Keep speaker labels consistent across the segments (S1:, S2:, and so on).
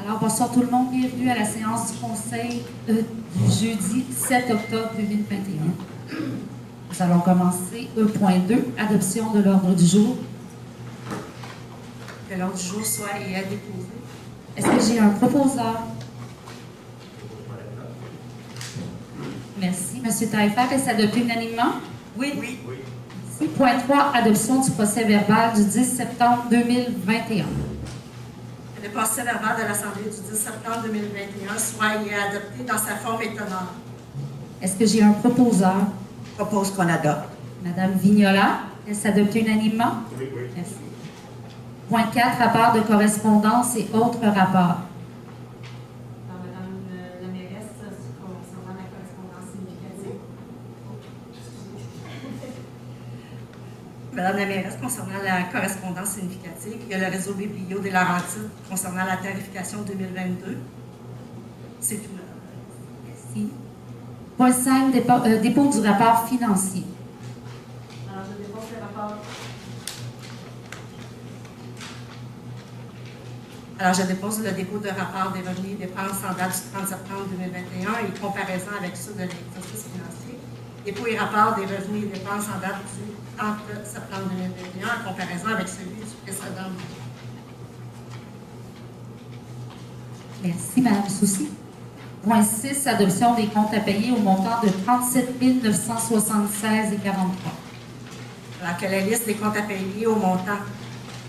S1: Alors, bonsoir tout le monde. Bienvenue à la séance du Conseil du jeudi 7 octobre 2021. Nous allons commencer point 2, adoption de l'ordre du jour.
S2: Que l'ordre du jour soit et à déposer.
S1: Est-ce que j'ai un proposeur? Merci. Monsieur Taillefer, est-ce adopté unanimement?
S2: Oui.
S1: Merci. Point 3, adoption du procès verbal du 10 septembre 2021.
S2: Le procès verbal de l'Assemblée du 10 septembre 2021 soit et est adopté dans sa forme étonnante.
S1: Est-ce que j'ai un proposeur?
S2: Je propose qu'on adopte.
S1: Madame Vignola, est-ce adopté unanimement?
S3: Oui.
S1: Merci. Point 4, rapport de correspondance et autres rapports.
S2: Madame la mairesse, concernant la correspondance significative. Madame la mairesse, concernant la correspondance significative, il y a le réseau Biblio des Laurentides concernant la tarification 2022. C'est tout, madame.
S1: Merci. Point 5, dépôt du rapport financier.
S2: Alors, je dépose le rapport. Alors, je dépose le dépôt de rapport des revenus et dépenses en date du 30 septembre 2021 et comparaison avec ceux de l'exercice financier. Dépôt et rapport des revenus et dépenses en date du 30 septembre 2021 en comparaison avec celui du précédent.
S1: Merci, Madame Soucy. Point 6, adoption des comptes à payer au montant de 37 976,43.
S2: Alors que la liste des comptes à payer au montant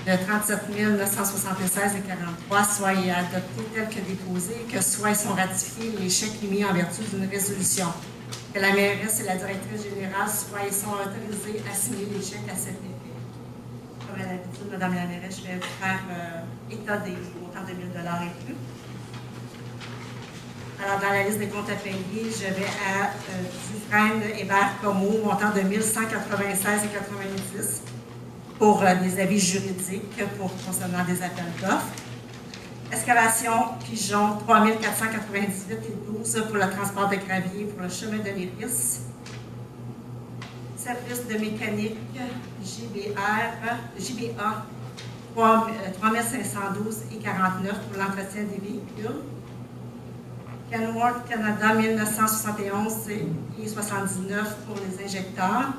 S2: de 37 976,43 soit adoptée telle que déposée et que soit sont ratifiés les chèques émis en vertu d'une résolution. Que la mairesse et la directrice générale soient et sont autorisées à signer les chèques à cet effet. Comme à l'habitude, Madame la mairesse, je vais vous faire état des montants de 1 000 et plus. Alors, dans la liste des comptes à payer, je vais à Dufresne Hébert Como, montant de 1 196,90 pour des avis juridiques concernant des appels d'offres. Excavation Pigeon, 3 498,12 pour le transport de gravier pour le chemin de l'Iris. Service de mécanique JBA, 3 512,49 pour l'entretien des véhicules. Kenworth Canada, 1971,79 pour les injecteurs.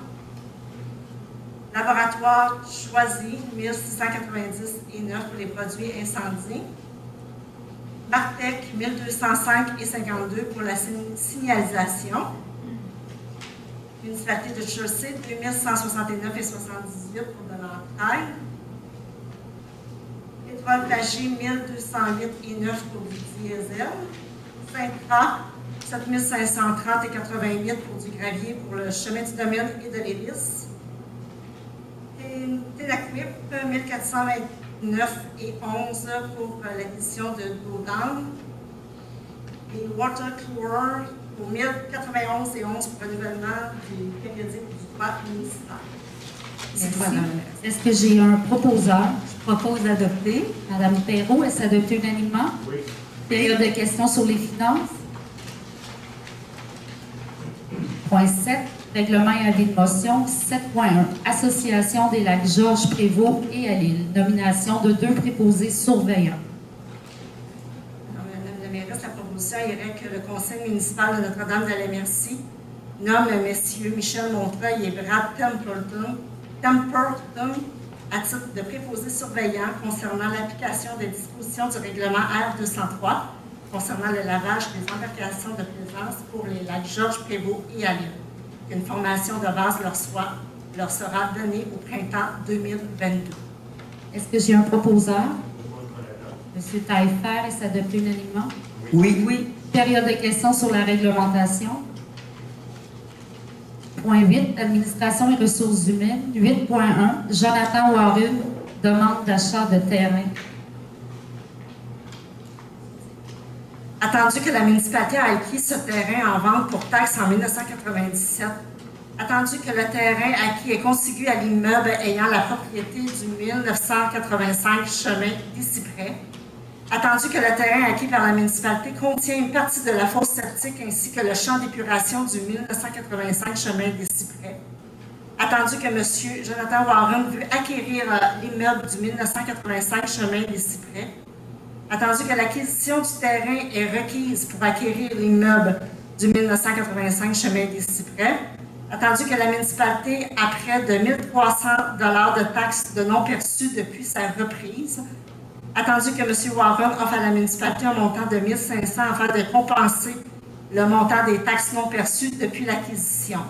S2: Laboratoire Choisi, 1690,9 pour les produits incendies. Martec, 1205,52 pour la signalisation. Municipalité de Chaussée, 2169,78 pour de l'entraide. Pétrole Pagé, 1208,9 pour du diesel. Saint-Trat, 7530,88 pour du gravier pour le chemin du domaine et de l'Hélice. Télaquip, 1429,11 pour l'addition de d'eau d'âne. Et Watercooler pour 1091,11 pour le renouvellement du périodique du droit municipal.
S1: Merci. Est-ce que j'ai un proposeur? Je propose d'adopter. Madame Perrault, est-ce adopté unanimement?
S3: Oui.
S1: Période de questions sur les finances. Point 7, règlement et avis de motion. 7.1, association des lacs Georges Prévost et à Lille. Nomination de 2 préposés surveillants.
S2: Madame la mairesse, la proposition irait que le conseil municipal de Notre-Dame-de-la-Merci nomme messieurs Michel Montreuil et Brad Templeton à titre de préposés surveillants concernant l'application des dispositions du règlement R203 concernant le lavage des embarcations de plaisance pour les lacs Georges Prévost et à Lille. Une formation de base leur sera donnée au printemps 2022.
S1: Est-ce que j'ai un proposeur? Monsieur Taillefer, est-ce adopté unanimement?
S2: Oui.
S1: Période de questions sur la réglementation. Point 8, administration et ressources humaines. 8.1, Jonathan Warren, demande d'achat de terrain.
S2: Attendu que la municipalité a acquis ce terrain en vente pour taxe en 1997, attendu que le terrain acquis est contigu à l'immeuble ayant la propriété du 1985 chemin des Cyprès, attendu que le terrain acquis par la municipalité contient une partie de la fosse septique ainsi que le champ d'épuration du 1985 chemin des Cyprès, attendu que M. Jonathan Warren veut acquérir l'immeuble du 1985 chemin des Cyprès, Attendu que l'acquisition du terrain est requise pour acquérir l'immeuble du 1985 chemin des Cyprès. Attendu que la municipalité a près de 1 300 $ de taxes de non perçues depuis sa reprise. Attendu que M. Warren offre à la municipalité un montant de 1 500 afin de compenser le montant des taxes non perçues depuis l'acquisition.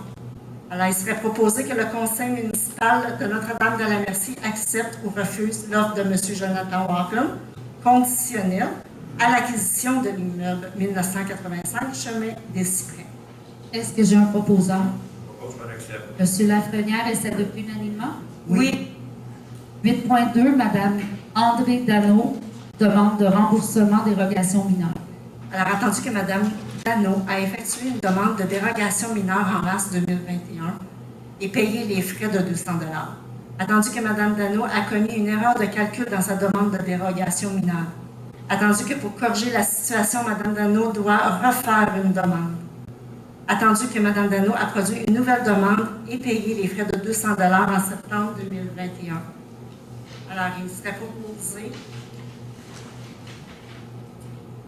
S2: Alors, il serait proposé que le conseil municipal de Notre-Dame-de-la-Merci accepte ou refuse l'offre de M. Jonathan Warren, conditionnelle à l'acquisition de l'immeuble 1985 chemin des Cyprès.
S1: Est-ce que j'ai un proposeur?
S3: Proposement accepté.
S1: Monsieur Lafrenière, est-ce adopté unanimement?
S2: Oui.
S1: 8.2, Madame André Dano demande de remboursement dérogation mineure.
S2: Alors, attendu que Mme Dano a effectué une demande de dérogation mineure en mars 2021 et payé les frais de 200 $. Attendu que Mme Dano a commis une erreur de calcul dans sa demande de dérogation mineure. Attendu que pour corriger la situation, Mme Dano doit refaire une demande. Attendu que Mme Dano a produit une nouvelle demande et payé les frais de 200 $ en septembre 2021. Alors, il serait proposé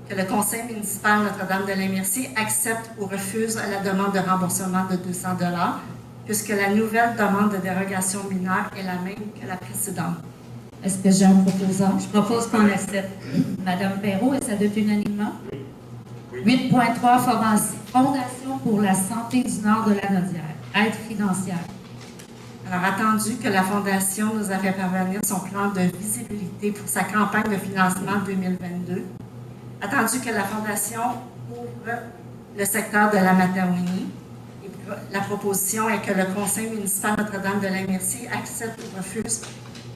S2: que le conseil municipal Notre-Dame-de-la-Merci accepte ou refuse la demande de remboursement de 200 $, puisque la nouvelle demande de dérogation mineure est la même que la précédente.
S1: Est-ce que j'ai un proposeur?
S4: Je propose qu'on accepte.
S1: Madame Perrault, est-ce adopté unanimement?
S3: Oui.
S1: 8.3, Fondation pour la santé du Nord de la Nodière. Aide financière.
S2: Alors, attendu que la Fondation nous a fait parvenir son plan de visibilité pour sa campagne de financement 2022, attendu que la Fondation ouvre le secteur de la Matawini, la proposition est que le conseil municipal Notre-Dame-de-la-Merci accepte ou refuse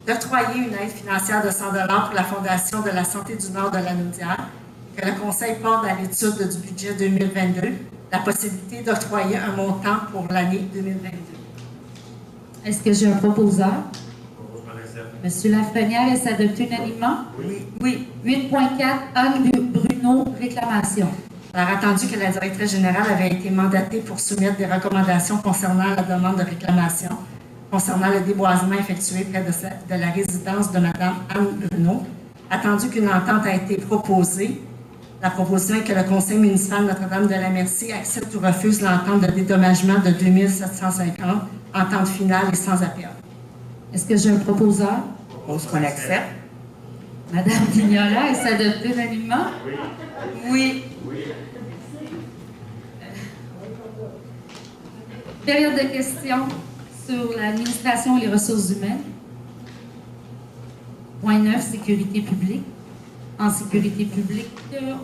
S2: d'octroyer une aide financière de 100 $ pour la Fondation de la santé du Nord de la Naudière, que le conseil porte à l'étude du budget 2022 la possibilité d'octroyer un montant pour l'année 2022.
S1: Est-ce que j'ai un proposeur?
S3: Proposement accepté.
S1: Monsieur Lafrenière, est-ce adopté unanimement?
S2: Oui.
S1: 8.4, Anne Bruno, réclamation.
S2: Alors, attendu que la directrice générale avait été mandatée pour soumettre des recommandations concernant la demande de réclamation, concernant le déboisement effectué près de la résidence de Mme Anne Bruno, attendu qu'une entente a été proposée, la proposition est que le conseil municipal Notre-Dame-de-la-Merci accepte ou refuse l'entente de dédommagement de 2 750, entente finale et sans appel.
S1: Est-ce que j'ai un proposeur?
S4: Je propose qu'on accepte.
S1: Madame Vignola, est-ce adopté unanimement?
S2: Oui.
S1: Période de questions sur l'administration et les ressources humaines. Point 9, sécurité publique. En sécurité publique,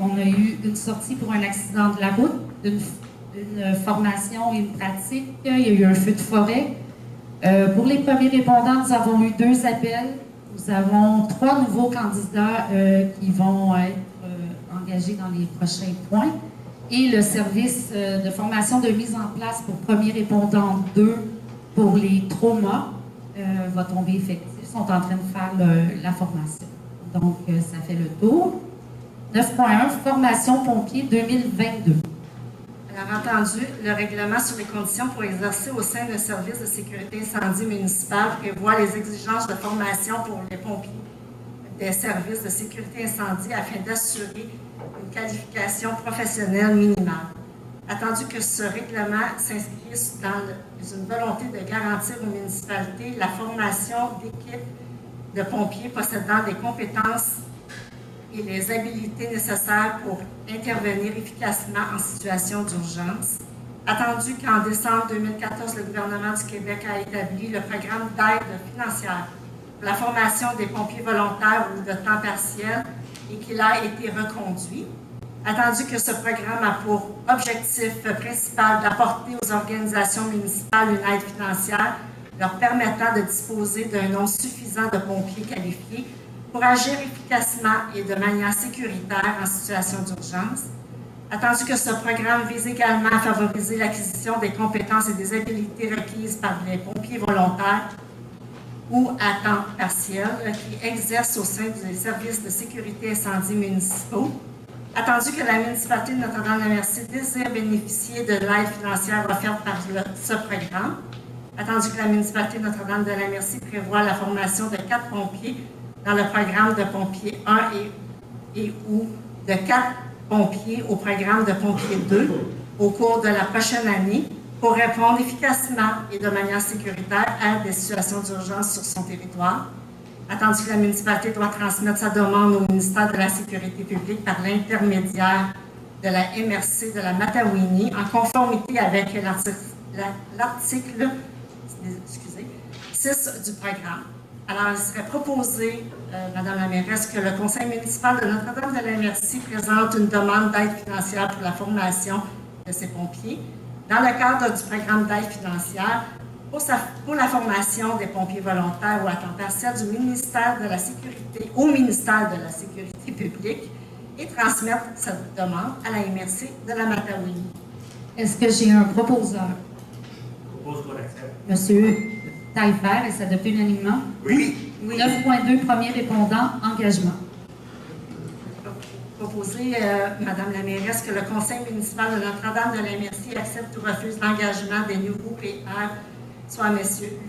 S1: on a eu une sortie pour un accident de la route, une formation et une pratique. Il y a eu un feu de forêt. Pour les premiers répondants, nous avons eu 2 appels. Nous avons 3 nouveaux candidats qui vont être engagés dans les prochains points. Et le service de formation de mise en place pour premiers répondants 2 pour les traumas va tomber effectif. Ils sont en train de faire la formation. Donc, ça fait le tour. 9.1, formation pompier 2022.
S2: Alors, entendu, le règlement sur les conditions pour exercer au sein d'un service de sécurité incendie municipal prévoit les exigences de formation pour les pompiers des services de sécurité incendie afin d'assurer une qualification professionnelle minimale. Attendu que ce règlement s'inscrit dans une volonté de garantir aux municipalités la formation d'équipes de pompiers possédant des compétences et les habilités nécessaires pour intervenir efficacement en situation d'urgence. Attendu qu'en décembre 2014, le gouvernement du Québec a établi le programme d'aide financière pour la formation des pompiers volontaires ou de temps partiel et qu'il a été reconduit. Attendu que ce programme a pour objectif principal d'apporter aux organisations municipales une aide financière leur permettant de disposer d'un nombre suffisant de pompiers qualifiés pour agir efficacement et de manière sécuritaire en situation d'urgence. Attendu que ce programme vise également à favoriser l'acquisition des compétences et des habilités requises par les pompiers volontaires ou à temps partiel qui exercent au sein des services de sécurité incendie municipaux. Attendu que la municipalité de Notre-Dame-de-la-Merci désire bénéficier de l'aide financière offerte par ce programme. Attendu que la municipalité de Notre-Dame-de-la-Merci prévoit la formation de 4 pompiers dans le programme de pompiers 1 et et ou de 4 pompiers au programme de pompiers 2 au cours de la prochaine année pour répondre efficacement et de manière sécuritaire à des situations d'urgence sur son territoire. Attendu que la municipalité doit transmettre sa demande au ministère de la Sécurité publique par l'intermédiaire de la MRC de la Matawini en conformité avec l'article 6 du programme. Alors, il serait proposé, Madame la mairesse, que le conseil municipal de Notre-Dame de la MRC présente une demande d'aide financière pour la formation de ces pompiers dans le cadre du programme d'aide financière pour la formation des pompiers volontaires ou à temps partiel du ministère de la Sécurité au ministère de la Sécurité publique et transmettre cette demande à la MRC de la Matawini.
S1: Est-ce que j'ai un proposeur?
S3: Je propose qu'on accepte.
S1: Monsieur Taillefer, est-ce adopté unanimement?
S3: Oui.
S1: 9.2, premier répondant, engagement.
S2: Proposer, Madame la mairesse, que le conseil municipal de Notre-Dame de la MRC accepte ou refuse l'engagement des nouveaux PR, soit M.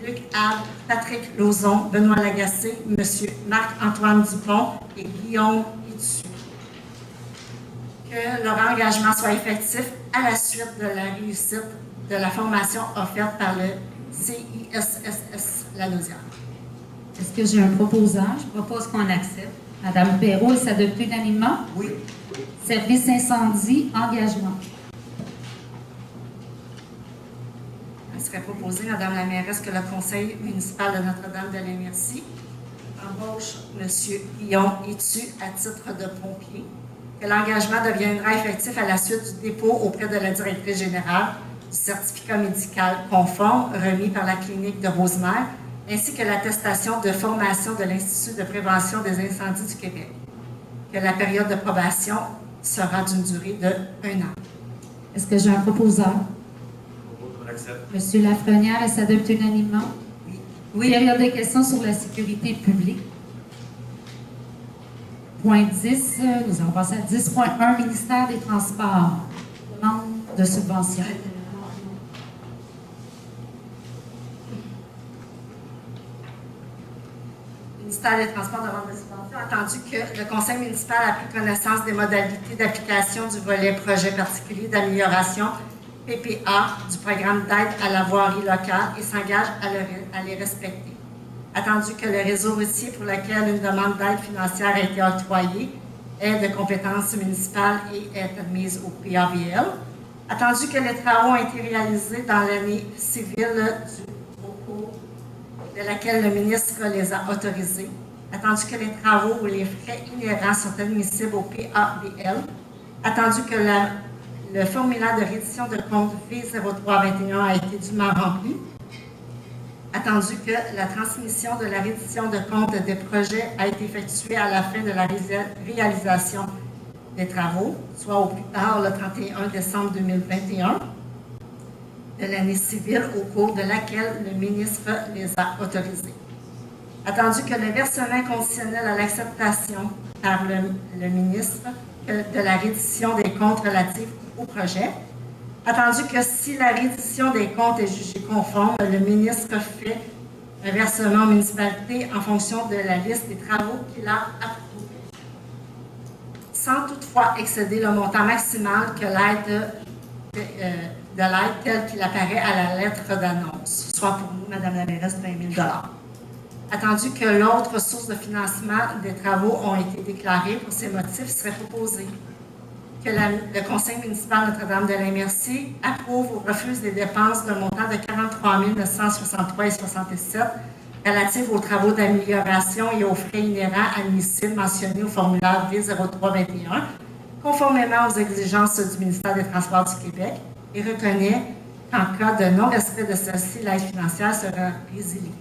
S2: Luc Habre, Patrick Lauzon, Benoît Lagacé, M. Marc-Antoine Dupont et Guillaume Itsu. Que leur engagement soit effectif à la suite de la réussite de la formation offerte par le CISSS Lanaudière.
S1: Est-ce que j'ai un proposeur?
S4: Je propose qu'on accepte.
S1: Madame Perrault, est-ce adopté unanimement?
S3: Oui.
S1: Service incendie, engagement.
S2: Il serait proposé, Madame la mairesse, que le conseil municipal de Notre-Dame de la MRC embauche M. Guillaume Itsu à titre de pompier, que l'engagement deviendra effectif à la suite du dépôt auprès de la directrice générale du certificat médical conforme remis par la clinique de Rosemère, ainsi que l'attestation de formation de l'Institut de prévention des incendies du Québec, que la période de probation sera d'une durée de 1 an.
S1: Est-ce que j'ai un proposeur?
S3: Je propose qu'on accepte.
S1: Monsieur Lafrenière, est-ce adopté unanimement?
S2: Oui.
S1: Période de questions sur la sécurité publique. Point 10, nous allons passer à 10.1, ministère des Transports. Demande de subvention.
S2: Le ministère des Transports demande de subvention, attendu que le conseil municipal a pris connaissance des modalités d'application du volet projet particulier d'amélioration PPA du programme d'aide à la voirie locale et s'engage à les respecter. Attendu que le réseau routier pour lequel une demande d'aide financière a été octroyée est de compétence municipale et est admise au PAVL. Attendu que les travaux ont été réalisés dans l'année civile au cours de laquelle le ministre les a autorisés. Attendu que les travaux ou les frais inhérents sont admissibles au PAVL. Attendu que le formulaire de reddition de compte V0321 a été dûment rempli. Attendu que la transmission de la reddition de compte des projets a été effectuée à la fin de la réalisation des travaux, soit au plus tard le 31 décembre 2021 de l'année civile au cours de laquelle le ministre les a autorisés. Attendu que le versement conditionnel à l'acceptation par le ministre de la reddition des comptes relatifs au projet. Attendu que si la reddition des comptes est jugée conforme, le ministre fait un versement aux municipalités en fonction de la liste des travaux qu'il a approuvés, sans toutefois excéder le montant maximal que de l'aide telle qu'il apparaît à la lettre d'annonce, soit pour nous, Madame la mairesse, 20 000 $. Attendu que l'autre source de financement des travaux ont été déclarées pour ces motifs, il serait proposé que le conseil municipal Notre-Dame de la MRC approuve ou refuse les dépenses d'un montant de 43 963,67 relatives aux travaux d'amélioration et aux frais inhérents admissibles mentionnés au formulaire V0321, conformément aux exigences du ministère des Transports du Québec, et reconnaît qu'en cas de non-respect de celle-ci, l'aide financière sera résiliée.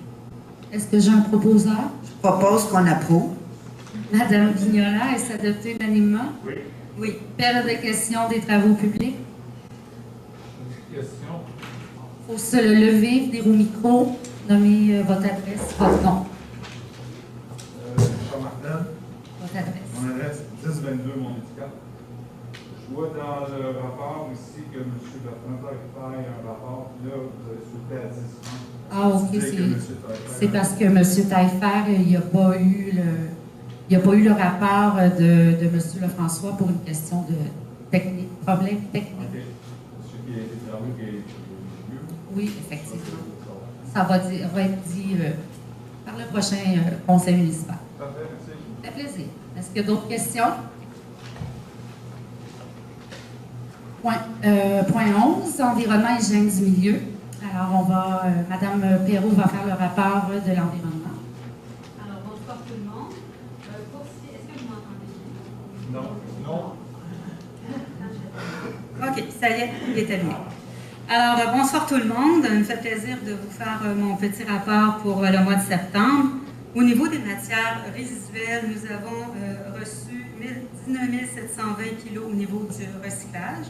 S1: Est-ce que j'ai un proposeur?
S4: Je propose qu'on approuve.
S1: Madame Vignola, est-ce adopté unanimement?
S3: Oui.
S2: Oui.
S1: Période de questions des travaux publics.
S3: Question.
S1: Il faut se lever, venir au micro, nommer votre adresse, votre nom,
S5: Jean Martin,
S1: votre adresse.
S5: mon adresse 1022 Montmédical. Je vois dans le rapport ici que M. Bertrand Taillefer a un rapport, puis là, vous avez sauté à 10 ans.
S1: Ah, ok,
S5: C'est que M. Taillefer
S1: c'est parce que M. Taillefer, il n'a pas eu Il n'y a pas eu le rapport de M. Lefrançois pour une question de problème technique.
S5: OK. Ce qui a été travaux qui est mieux.
S1: Oui, effectivement. Ça va être dit par le prochain conseil municipal.
S5: Parfait, merci.
S1: Ça fait plaisir. Est-ce qu'il y a d'autres questions? Point 11, environnement et hygiène du milieu. Alors, Mme Perrault va faire le rapport de l'environnement.
S6: Alors, bonsoir tout le monde. Est-ce que vous m'entendez?
S5: Non. Non.
S4: OK, ça y est, il est allumé. Alors, bonsoir tout le monde. Il me fait plaisir de vous faire mon petit rapport pour le mois de septembre. Au niveau des matières résiduelles, nous avons reçu 19 720 kg au niveau du recyclage.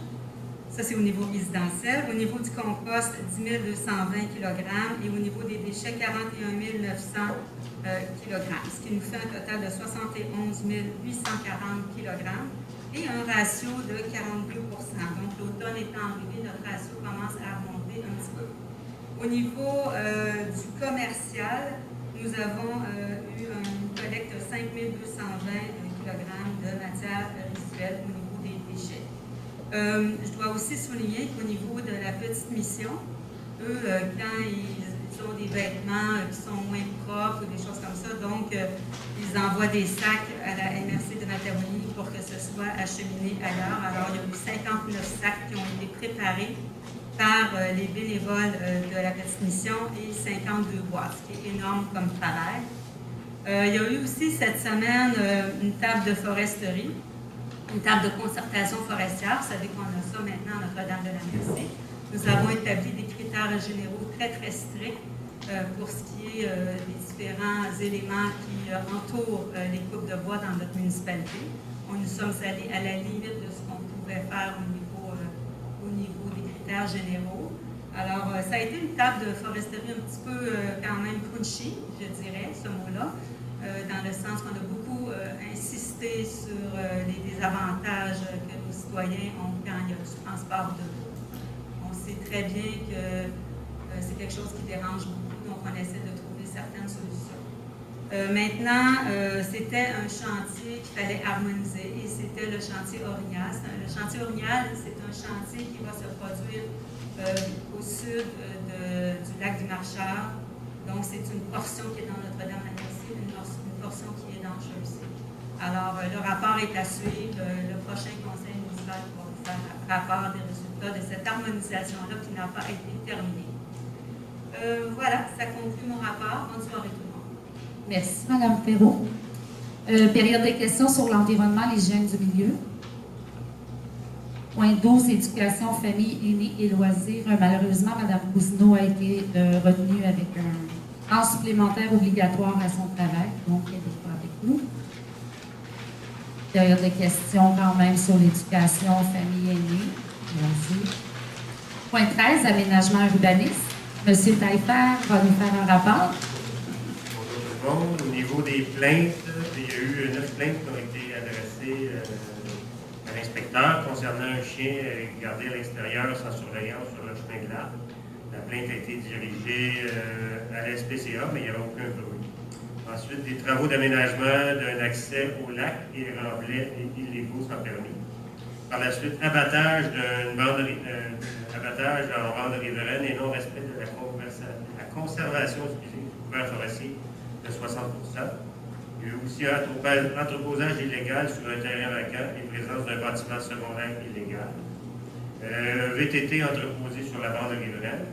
S4: Ça, c'est au niveau résidentiel. Au niveau du compost, 10 220 kg. Et au niveau des déchets, 41 900 kg. Ce qui nous fait un total de 71 840 kg. Et un ratio de 42 %. Donc, l'automne étant arrivé, notre ratio commence à remonter un petit peu. Au niveau du commercial, nous avons eu une collecte de 5 220 kg de matière résiduelle au niveau des déchets. Je dois aussi souligner qu'au niveau de la petite mission, eux, quand ils ont des vêtements qui sont moins propres ou des choses comme ça, donc ils envoient des sacs à la MRC de Matagounie pour que ce soit acheminé ailleurs. Alors, il y a eu 59 sacs qui ont été préparés par les bénévoles de la petite mission et 52 boîtes, ce qui est énorme comme travail. Il y a eu aussi cette semaine une table de foresterie, une table de concertation forestière. Vous savez qu'on a ça maintenant à Notre-Dame de la Merci. Nous avons établi des critères généraux très, très stricts pour ce qui est des différents éléments qui entourent les coupes de bois dans notre municipalité. Nous sommes allés à la limite de ce qu'on pouvait faire au niveau des critères généraux. Alors, ça a été une table de foresterie un petit peu quand même punchy, je dirais, ce mot-là, dans le sens qu'on a beaucoup insisté sur les désavantages que nos citoyens ont quand il y a du transport de l'eau. On sait très bien que c'est quelque chose qui dérange beaucoup, donc on essaie de trouver certaines solutions. Maintenant, c'était un chantier qu'il fallait harmoniser et c'était le chantier Orignal. Le chantier Orignal, c'est un chantier qui va se produire au sud du lac du Marcheur. Donc, c'est une portion qui est dans Notre-Dame-la-Merci, une portion qui est dans Chelsea. Alors, le rapport est à suivre. Le prochain conseil municipal va vous faire un rapport des résultats de cette harmonisation-là qui n'a pas été terminée. Voilà, ça conclut mon rapport. Bonne soirée tout le monde.
S1: Merci, Mme Perrault. Période de questions sur l'environnement, l'hygiène du milieu. Point 12, éducation, famille, aînés et loisirs. Malheureusement, Mme Cousineau a été retenue avec un temps supplémentaire obligatoire à son travail, donc elle n'est pas avec nous. Période de questions quand même sur l'éducation, famille, aînés, loisirs. Point 13, aménagement urbanisme. M. Taillefer va nous faire un rapport.
S3: Bonjour tout le monde. Au niveau des plaintes, il y a eu 9 plaintes qui ont été adressées à l'inspecteur concernant un chien gardé à l'extérieur sans surveillance sur le chemin de l'Arc. La plainte a été dirigée à la SPCA, mais il n'y avait aucun bruit. Ensuite, des travaux d'aménagement d'un accès au lac et remblais illégaux sans permis. Par la suite, abattage en bande riveraine et non-respect de la conservation du couvert forestier de 60 %. Il y a eu aussi un entreposage illégal sur un terrain vacant et présence d'un bâtiment secondaire illégal. VTT entreposé sur la bande riveraine.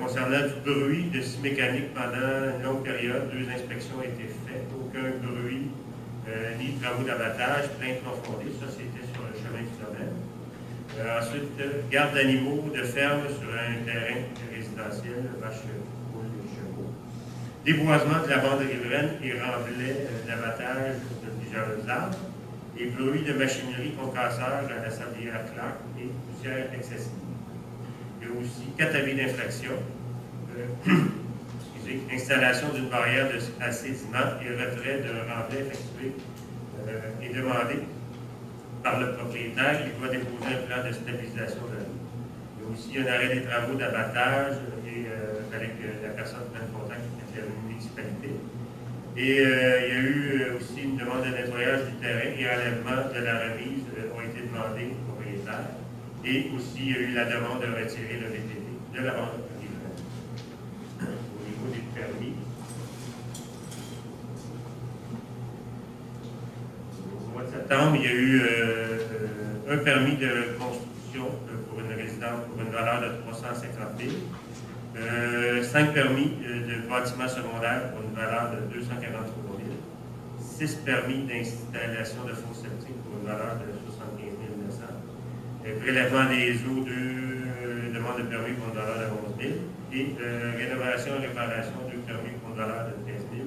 S3: Concernant du bruit de scie mécanique pendant une longue période, 2 inspections ont été faites. Aucun bruit ni travaux d'abattage, plainte non fondée. Ça, c'était sur le chemin du domaine. Ensuite, garde d'animaux de ferme sur un terrain résidentiel, vaches, poules et chevaux. Déboisement de la bande riveraine et remblai d'abattage de plusieurs arbres. Et bruit de machinerie concasseur à la sablière Clark et poussière excessive. Il y a aussi 4 avis d'infraction. Installation d'une barrière à sédiments et retrait d'un remblai effectué est demandé par le propriétaire. Il doit déposer un plan de stabilisation de l'eau. Il y a aussi un arrêt des travaux d'abattage et avec la personne qui prend contact avec la municipalité. Et il y a eu aussi une demande de nettoyage du terrain et enlèvement de la remise ont été demandés au propriétaire. Et aussi, il y a eu la demande de retirer le VTT de la vente privée. Au niveau des permis. Au mois de septembre, il y a eu un permis de construction pour une résidence pour une valeur de 350 000. 5 permis de bâtiments secondaires pour une valeur de 243 000. 6 permis d'installation de fours septiques pour une valeur de 75 900. Prélèvement des eaux, 2 demandes de permis pour une valeur de 11 000. Et rénovation et réparation, 2 permis pour une valeur de 13 000.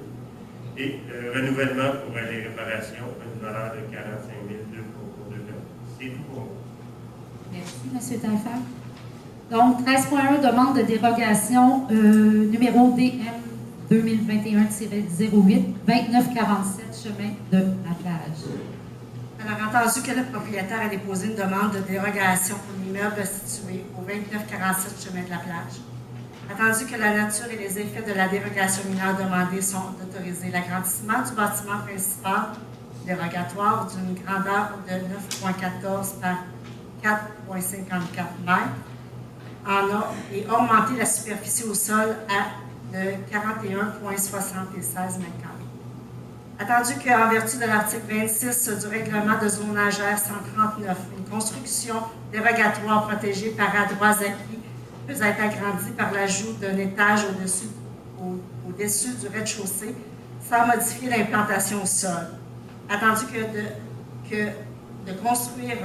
S3: Et renouvellement pour les réparations, une valeur de 45 000, 2 permis. C'est tout pour moi.
S1: Merci, M. Taillefer. Donc, 13.1, demande de dérogation numéro DM 2021-08, 2947, chemin de la plage.
S2: Alors, entendu que le propriétaire a déposé une demande de dérogation pour l'immeuble situé au 2947 chemin de la plage, attendu que la nature et les effets de la dérogation mineure demandée sont d'autoriser l'agrandissement du bâtiment principal dérogatoire d'une grandeur de 9,14 par 4,54 mètres, et augmenter la superficie au sol de 41,76 m². Attendu qu'en vertu de l'article 26 du règlement de zonage R139, une construction dérogatoire protégée par droits acquis peut être agrandie par l'ajout d'un étage au-dessus du rez-de-chaussée sans modifier l'implantation au sol. Attendu que de construire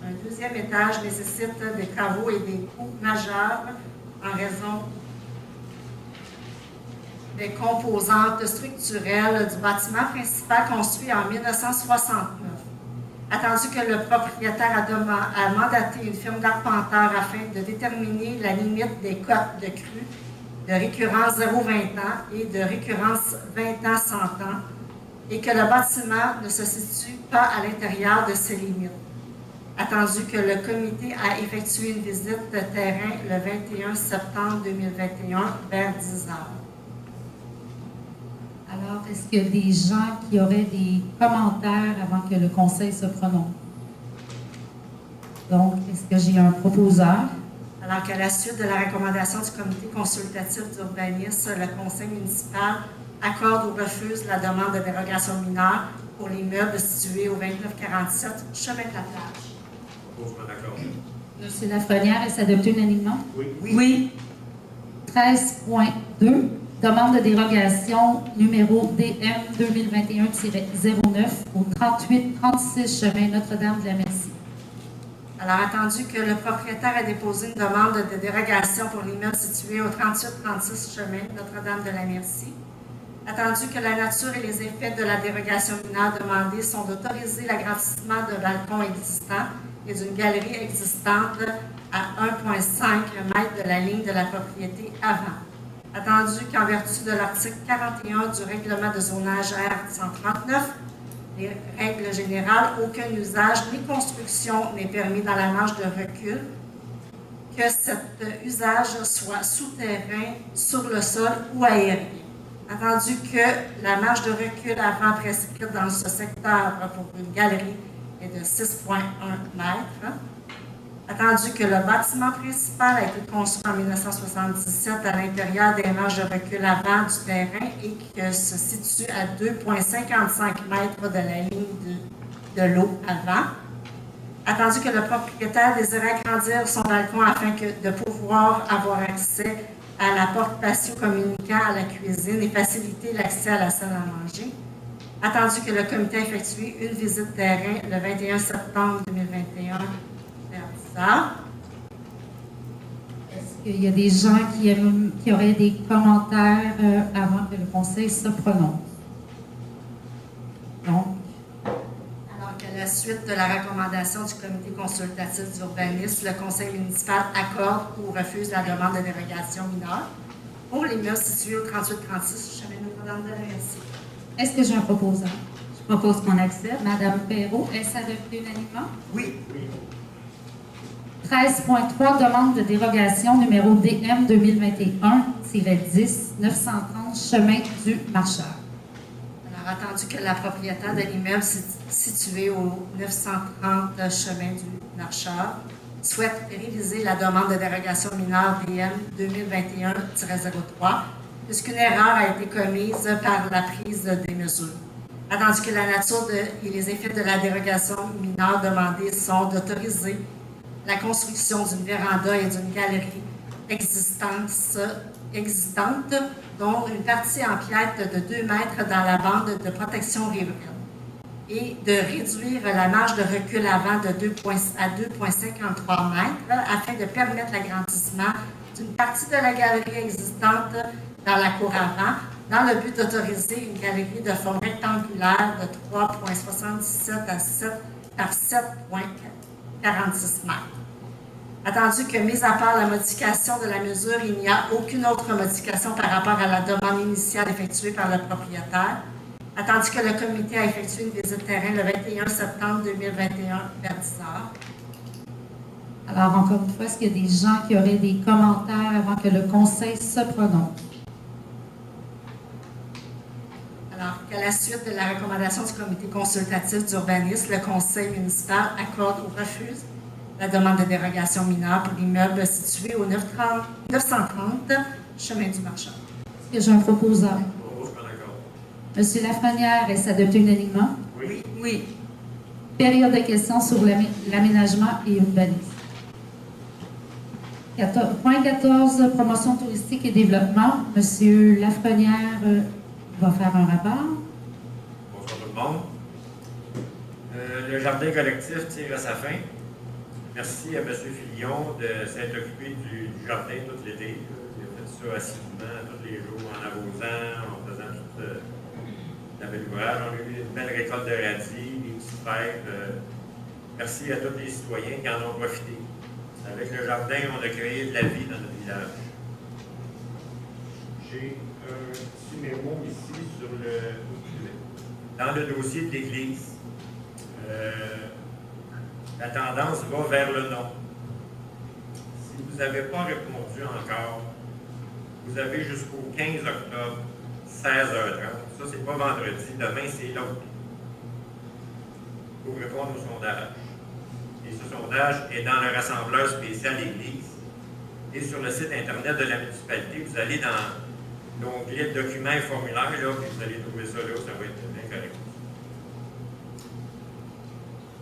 S2: un deuxième étage nécessite des travaux et des coûts majeurs en raison des composantes structurelles du bâtiment principal construit en 1969. Attendu que le propriétaire a mandaté une firme d'arpenteur afin de déterminer la limite des cotes de crue de récurrence 0-20 ans et de récurrence 20 ans 100 ans, et que le bâtiment ne se situe pas à l'intérieur de ces limites. Attendu que le comité a effectué une visite de terrain le 21 septembre 2021 vers 10 heures.
S1: Alors, est-ce qu'il y a des gens qui auraient des commentaires avant que le conseil se prononce? Donc, est-ce que j'ai un proposeur?
S2: Alors qu'à la suite de la recommandation du comité consultatif d'urbanisme, le conseil municipal accorde ou refuse la demande de dérogation mineure pour l'immeuble situé au 2947 chemin de la plage.
S1: M. Lafrenière, est-ce adopté unanimement?
S3: Oui.
S4: Oui.
S1: 13.2, demande de dérogation numéro DM 2021-09 au 3836 chemin Notre-Dame-de-la-Merci.
S2: Alors, attendu que le propriétaire a déposé une demande de dérogation pour l'immeuble situé au 3836 chemin Notre-Dame-de-la-Merci, attendu que la nature et les effets de la dérogation mineure demandée sont d'autoriser l'agrandissement de balcons existants et d'une galerie existante à 1,5 m de la ligne de la propriété avant. Attendu qu'en vertu de l'article 41 du règlement de zonage R139, les règles générales, aucun usage ni construction n'est permis dans la marge de recul, que cet usage soit souterrain, sur le sol ou aérien. Attendu que la marge de recul avant prescrite dans ce secteur pour une galerie est de 6,1 m. Attendu que le bâtiment principal a été construit en 1977 à l'intérieur des marges de recul avant du terrain et que se situe à 2,55 m de la ligne de l'eau avant. Attendu que le propriétaire désirait agrandir son balcon afin de pouvoir avoir accès à la porte patio communiquant à la cuisine et faciliter l'accès à la salle à manger. Attendu que le comité a effectué une visite terrain le 21 septembre 2021 vers 10 heures.
S1: Est-ce qu'il y a des gens qui auraient des commentaires avant que le conseil se prononce? Donc,
S2: Alors qu'à la suite de la recommandation du comité consultatif d'urbanisme, le conseil municipal accorde ou refuse la demande de dérogation mineure pour l'immeuble situé au 3836 chemin Notre-Dame-de-la-Merci.
S1: est-ce que j'ai un proposant?
S4: Je propose qu'on accepte.
S1: Madame Perrault, est-ce adopté unanimement?
S2: Oui.
S1: 13.3, demande de dérogation numéro DM 2021-10 930 chemin du Marcheur.
S2: Alors, attendu que la propriétaire de l'immeuble situé au 930 chemin du Marcheur souhaite réviser la demande de dérogation mineure DM 2021-03, puisqu'une erreur a été commise par la prise des mesures. Attendu que la nature et les effets de la dérogation mineure demandée sont d'autoriser la construction d'une véranda et d'une galerie existante, dont une partie empiète de 2 mètres dans la bande de protection riveraine, et de réduire la marge de recul avant à 2,53 mètres afin de permettre l'agrandissement d'une partie de la galerie existante dans la cour avant, dans le but d'autoriser une galerie de forme rectangulaire de 3,77 à 7 par 7,46 mètres. Attendu que, mis à part la modification de la mesure, il n'y a aucune autre modification par rapport à la demande initiale effectuée par le propriétaire. Attendu que le comité a effectué une visite terrain le 21 septembre 2021 vers 10 heures.
S1: Alors, encore une fois, est-ce qu'il y a des gens qui auraient des commentaires avant que le conseil se prononce?
S2: Alors, qu'à la suite de la recommandation du comité consultatif d'urbanisme, le conseil municipal accorde ou refuse la demande de dérogation mineure pour l'immeuble situé au 930 chemin du Marchand.
S1: Est-ce que j'ai un proposeur?
S3: Oh, je suis d'accord.
S1: Monsieur Lafrenière, est-ce adopté unanimement?
S3: Oui.
S4: Oui.
S1: Période de questions sur l'aménagement et urbanisme. Point 14, promotion touristique et développement. Monsieur Lafrenière va faire un rapport.
S3: Bonsoir tout le monde. Le jardin collectif tire à sa fin. Merci à M. Fillon de s'être occupé du jardin tout l'été. Il a fait ça assidûment tous les jours en arrosant, en faisant tout la belle ouvrage. On a eu une belle récolte de radis, des petites fêtes. Merci à tous les citoyens qui en ont profité. Avec le jardin, on a créé de la vie dans notre village. J'ai un petit mémo ici sur dans le dossier de l'Église. La tendance va vers le non. Si vous n'avez pas répondu encore, vous avez jusqu'au 15 octobre, 16h30. Ça, c'est pas vendredi. Demain, c'est l'autre. Pour répondre au sondage. Et ce sondage est dans le rassembleur spécial Église. Et sur le site Internet de la municipalité, vous allez dans l'onglet documents et formulaires, là, puis vous allez trouver ça là, ça va être bien correct.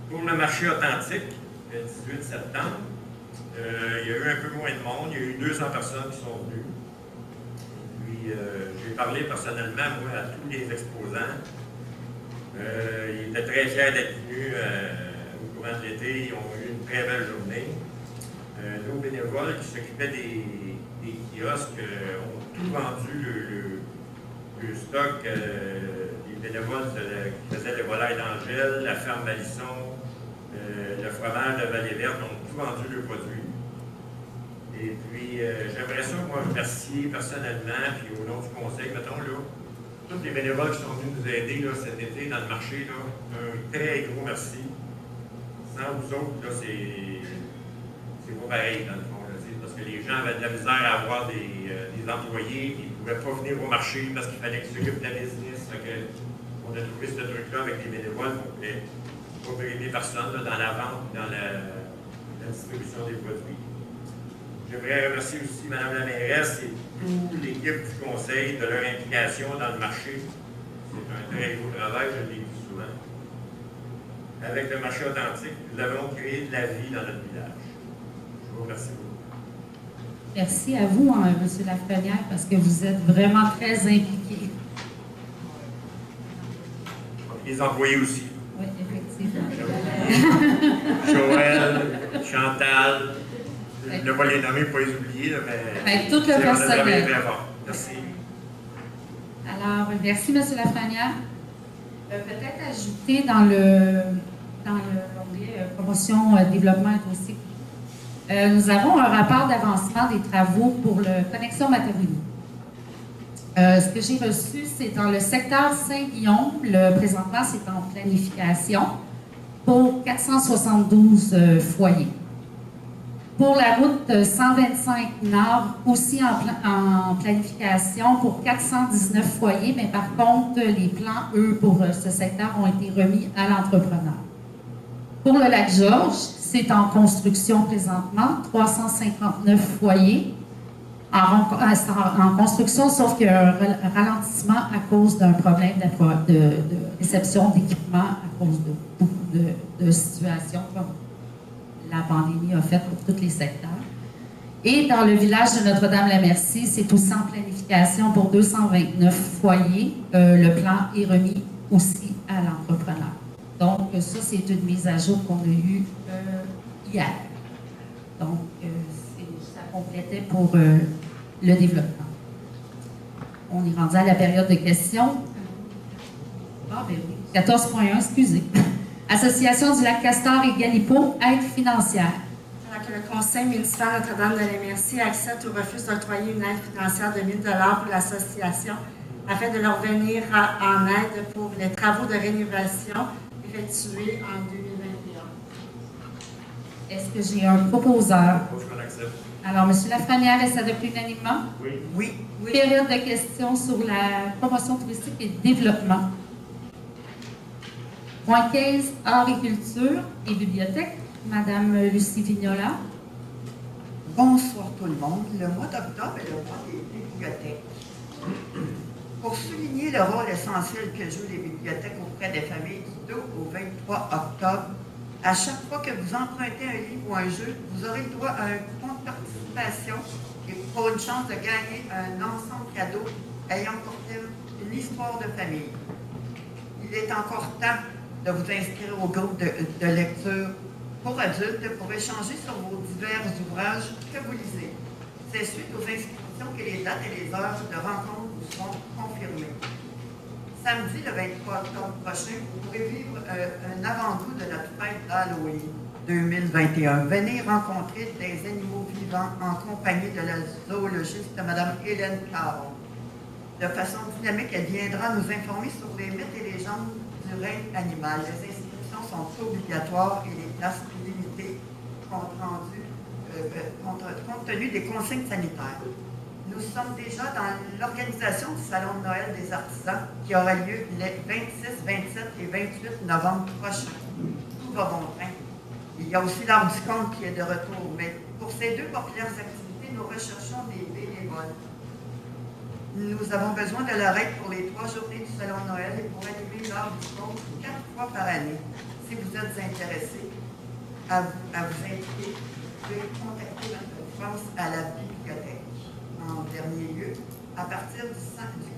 S3: Pour le marché authentique, le 18 septembre, il y a eu un peu moins de monde. Il y a eu 200 personnes qui sont venues. Puis, j'ai parlé personnellement, moi, à tous les exposants. Ils étaient très fiers d'être venus au courant de l'été. Ils ont eu une très belle journée. Nos bénévoles qui s'occupaient des kiosques ont tout vendu le stock. Les bénévoles qui faisaient les volailles d'Angèle, la ferme Balisson, le fromage de Vallée-Verte ont tout vendu le produit. Et puis, j'aimerais ça, moi, remercier personnellement, puis au nom du conseil, mettons, là, tous les bénévoles qui sont venus nous aider là, cet été dans le marché, là, un très gros merci. Sans vous autres, là, c'est pas pareil, dans le fond, là, parce que les gens avaient de la misère à avoir des employés, qui ne pouvaient pas venir au marché parce qu'il fallait qu'ils s'occupent de la business. On a trouvé ce truc-là avec les bénévoles pour ne pas brimer personne là, dans la vente, dans la distribution des produits. J'aimerais remercier aussi Mme la mairesse et toute l'équipe du conseil de leur implication dans le marché. C'est un très beau travail, je l'ai dit souvent. Avec le marché authentique, nous avons créé de la vie dans notre village. Je vous remercie beaucoup.
S1: Merci à vous, hein, M. Lafrenière, parce que vous êtes vraiment très impliqué.
S3: Les employés aussi.
S1: Oui, effectivement.
S3: Joël, Chantal, je ne vais pas les nommer, pas les oublier, là, mais
S1: tout le personnel.
S3: On a travaillé très fort. Merci.
S1: Alors, merci, M. Lafrenière. Peut-être ajouter dans l'onglet promotion, développement et aussi. Nous avons un rapport d'avancement des travaux pour le connexion Matavini. Ce que j'ai reçu, c'est dans le secteur Saint-Guillaume. Présentement, c'est en planification pour 472 foyers. Pour la route 125 Nord, aussi en planification pour 419 foyers, mais par contre, les plans, eux, pour ce secteur ont été remis à l'entrepreneur. Pour le lac Georges, c'est en construction présentement, 359 foyers en construction, sauf qu'il y a un ralentissement à cause d'un problème de réception d'équipement à cause de beaucoup de situations comme la pandémie a fait pour tous les secteurs. Et dans le village de Notre-Dame-la-Merci, c'est aussi en planification pour 229 foyers. Le plan est remis aussi à l'entrepreneur. Donc, ça, c'est une mise à jour qu'on a eue hier. Donc, ça complétait pour le développement. On est rendu à la période de questions. Ah, ben oui. 14.1, excusez. Association du lac Castor et Galipo, aide financière.
S2: Alors que le Conseil municipal Notre-Dame-de-la-Merci accepte ou refuse d'octroyer une aide financière de 1 000 $ pour l'association afin de leur venir en aide pour les travaux de rénovation effectués en 2021.
S1: Est-ce que j'ai un proposeur?
S3: Je l'accepte.
S1: Alors, M. Lafrenière, est-ce adopté unanimement?
S3: Oui.
S2: Oui.
S1: Période de questions sur la promotion touristique et le développement. Point 15, art et culture et bibliothèque. Madame Lucie Vignola.
S7: Bonsoir tout le monde. Le mois d'octobre est le mois des bibliothèques. Pour souligner le rôle essentiel que jouent les bibliothèques auprès des familles du 2 au 23 octobre, à chaque fois que vous empruntez un livre ou un jeu, vous aurez le droit à un coupon de participation et pour une chance de gagner un ensemble cadeau ayant pour thème une histoire de famille. Il est encore temps de vous inscrire au groupe de lecture pour adultes pour échanger sur vos divers ouvrages que vous lisez. C'est suite aux inscriptions que les dates et les heures de rencontre vous seront confirmées. Samedi, le 23 octobre prochain, vous pourrez vivre un avant-goût de notre fête d'Halloween 2021. Venez rencontrer des animaux vivants en compagnie de la zoologiste Mme Hélène Caron. De façon dynamique, elle viendra nous informer sur les mythes et légendes du règne animal. Les inscriptions sont obligatoires et les places limitées compte tenu des consignes sanitaires. Nous sommes déjà dans l'organisation du Salon de Noël des artisans qui aura lieu les 26, 27 et 28 novembre prochains. Tout va bon train. Il y a aussi l'art du conte qui est de retour, mais pour ces deux populaires activités, nous recherchons des bénévoles. Nous avons besoin de leur aide pour les 3 journées du Salon de Noël et pour animer l'art du conte 4 fois par année. Si vous êtes intéressé à vous impliquer, vous pouvez contacter notre France à la bibliothèque. En dernier lieu, à partir du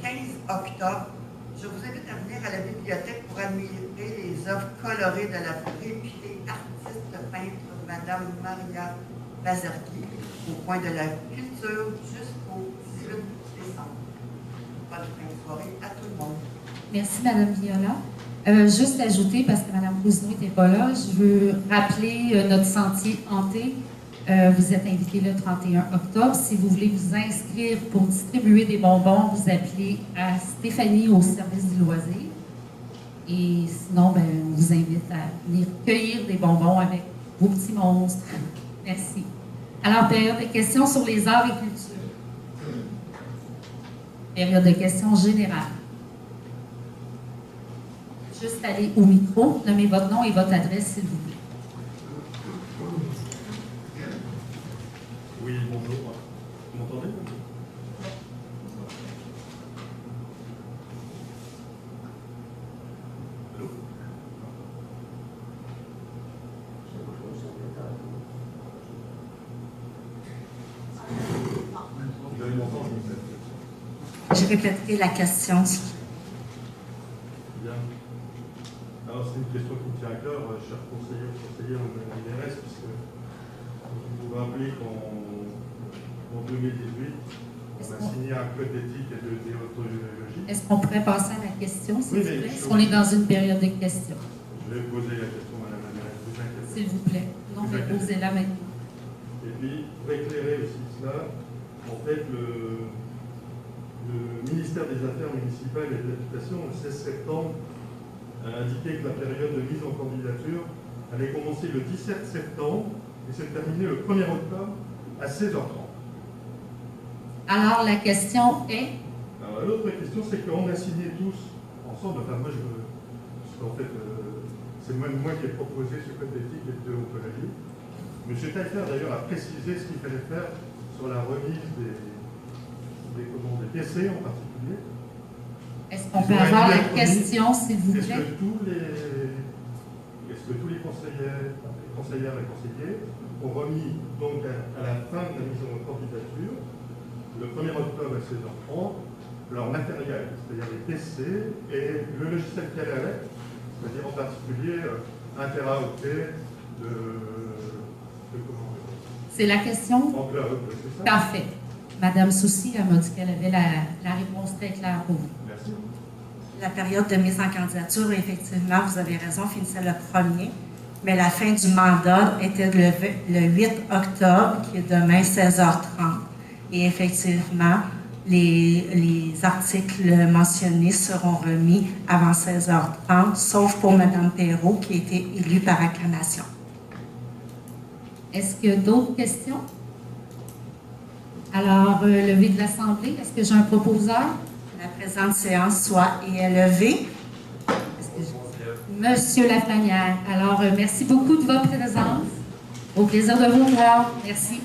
S7: 15 octobre, je vous invite à venir à la bibliothèque pour admirer les œuvres colorées de la réputée artiste peintre Mme Maria Bazerki au coin de la culture jusqu'au 18 décembre. Bonne fin de soirée à tout le monde.
S1: Merci, Mme Viola. Juste ajouter, parce que Mme Cousineau n'était pas là, je veux rappeler notre sentier hanté. Vous êtes invité le 31 octobre. Si vous voulez vous inscrire pour distribuer des bonbons, vous appelez à Stéphanie au service du loisir. Et sinon, on vous invite à venir cueillir des bonbons avec vos petits monstres. Merci. Alors, période de questions sur les arts et culture. Période de questions générales. Juste aller au micro, nommez votre nom et votre adresse, s'il vous plaît.
S8: Oui, bonjour. Vous m'entendez? Allô? Vous allez m'entendre?
S2: Je répéterai la question.
S8: Bien. Alors, c'est une question qui me tient à cœur, cher conseiller ou conseillère au MNRS, puisque vous vous rappelez qu'en 2018, on a signé un code d'éthique et de déontologie.
S1: Est-ce qu'on pourrait passer à la question, s'il
S8: Oui,
S1: vous
S8: mais
S1: plaît?
S8: je-
S1: Est-ce qu'on est dans une période de questions?
S8: Je vais poser la question, madame la maire, vous inquiétez.
S1: S'il vous plaît. Non, mais posez-la maintenant.
S8: Et puis, pour éclairer aussi cela, en fait, le ministère des Affaires municipales et de l'Habitation, le 16 septembre, a indiqué que la période de mise en candidature allait commencer le 17 septembre et c'est terminé le 1er octobre à 16h30.
S1: Alors, la question est,
S8: Alors, l'autre question, c'est qu'on a signé tous ensemble, enfin moi, parce qu'en fait, c'est moi qui ai proposé ce code d'éthique et de déontologie. M. Taillefer, d'ailleurs, a précisé ce qu'il fallait faire sur la remise des PC en particulier.
S1: est-ce qu'on peut avoir la question, s'il vous
S8: Est-ce
S1: plaît?
S8: que tous les conseillères et conseillers ont remis, donc à la fin de la mise en candidature, le 1er octobre à 16h30, leur matériel, c'est-à-dire les PC et le logiciel qui allait avec, c'est-à-dire en particulier un teraoctet de comment
S1: C'est la question?
S8: en cloud, c'est ça?
S1: Parfait. Madame Soucy, elle m'a dit qu'elle avait la réponse très claire pour vous.
S8: Merci.
S2: La période de mise en candidature, effectivement, vous avez raison, finissait le 1er, mais la fin du mandat était le 8 octobre, qui est demain 16h30. Et effectivement, les articles mentionnés seront remis avant 16h30, sauf pour Mme Perrault, qui a été élue par acclamation.
S1: Est-ce qu'il y a d'autres questions? Alors, levé de l'Assemblée, est-ce que j'ai un proposeur?
S2: La présente séance soit levée.
S1: Monsieur Lafrenière. Alors, merci beaucoup de votre présence. Au plaisir de vous voir. Merci.